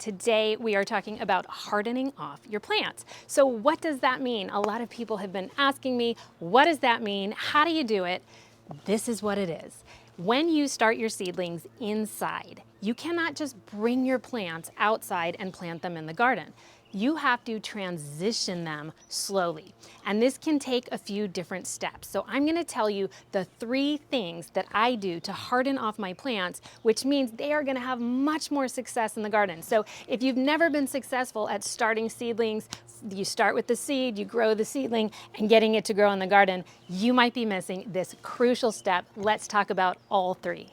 Today we are talking about hardening off your plants. So what does that mean? A lot of people have been asking me, what does that mean? How do you do it? This is what it is. When you start your seedlings inside, you cannot just bring your plants outside and plant them in the garden. You have to transition them slowly. And this can take a few different steps. So I'm gonna tell you the 3 things that I do to harden off my plants, which means they are gonna have much more success in the garden. So if you've never been successful at starting seedlings, you start with the seed, you grow the seedling, and getting it to grow in the garden, you might be missing this crucial step. Let's talk about all 3.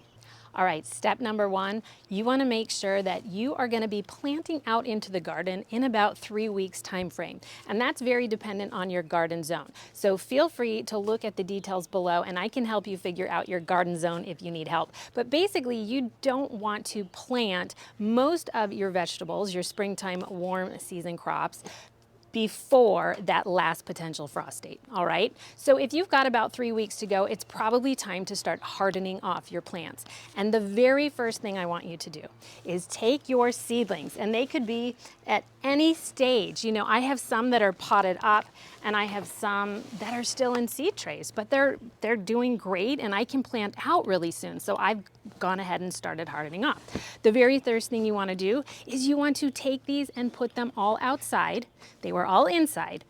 All right, step number 1, you want to make sure that you are going to be planting out into the garden in about 3 weeks time frame. And that's very dependent on your garden zone. So feel free to look at the details below and I can help you figure out your garden zone if you need help. But basically, you don't want to plant most of your vegetables, your springtime warm season crops, before that last potential frost date, all right? So if you've got about 3 weeks to go, it's probably time to start hardening off your plants. And the very first thing I want you to do is take your seedlings, and they could be at any stage. You know, I have some that are potted up, and I have some that are still in seed trays, but they're doing great, and I can plant out really soon. So I've gone ahead and started hardening off. The very first thing you want to do is you want to take these and put them all outside. They were all inside.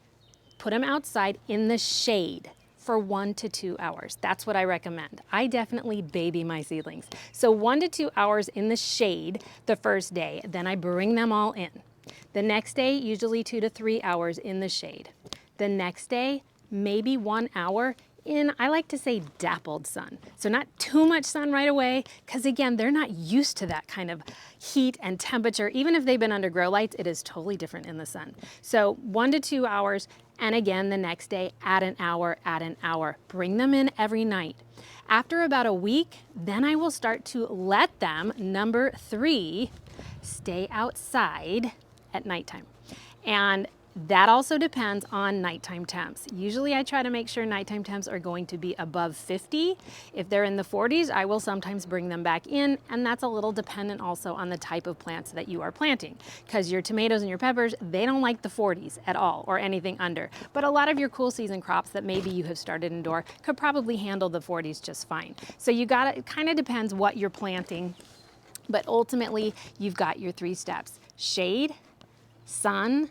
Put them outside in the shade for 1 to 2 hours. That's what I recommend. I definitely baby my seedlings. So 1 to 2 hours in the shade the first day, then I bring them all in. The next day, usually 2 to 3 hours in the shade. The next day, maybe 1 hour in, I like to say, dappled sun. So not too much sun right away, because again, they're not used to that kind of heat and temperature. Even if they've been under grow lights, it is totally different in the sun. So 1 to 2 hours, and again, the next day, add an hour, add an hour. Bring them in every night. After about a week, then I will start to let them, number 3, stay outside at nighttime. And that also depends on nighttime temps. Usually I try to make sure nighttime temps are going to be above 50. If they're in the 40s, I will sometimes bring them back in, and that's a little dependent also on the type of plants that you are planting, because your tomatoes and your peppers, they don't like the 40s at all or anything under. But a lot of your cool season crops that maybe you have started indoor could probably handle the 40s just fine. So you gotta, it kind of depends what you're planting, but ultimately you've got your 3 steps: shade, sun,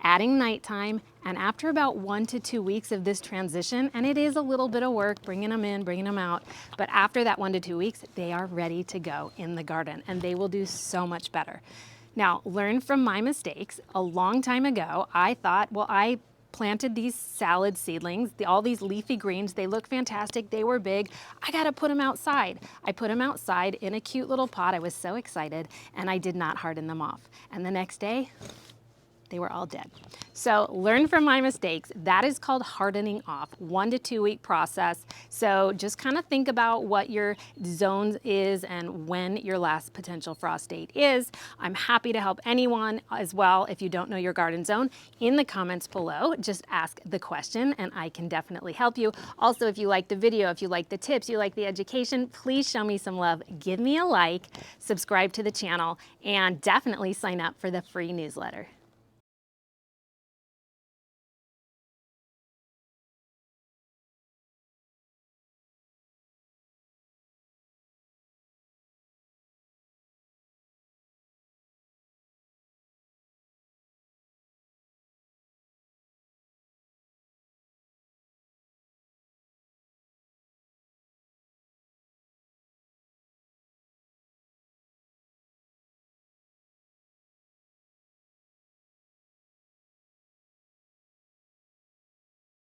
adding nighttime, and after about 1 to 2 weeks of this transition, and it is a little bit of work bringing them in, bringing them out, but after that 1 to 2 weeks, they are ready to go in the garden and they will do so much better. Now, learn from my mistakes. A long time ago, I thought, well, I planted these salad seedlings, all these leafy greens, they look fantastic, they were big, I gotta put them outside. I put them outside in a cute little pot, I was so excited, and I did not harden them off. And the next day, they were all dead. So learn from my mistakes. That is called hardening off, 1 to 2 week process. So just kind of think about what your zone is and when your last potential frost date is. I'm happy to help anyone as well. If you don't know your garden zone, in the comments below, just ask the question and I can definitely help you. Also, if you like the video, if you like the tips, you like the education, please show me some love. Give me a like, subscribe to the channel, and definitely sign up for the free newsletter.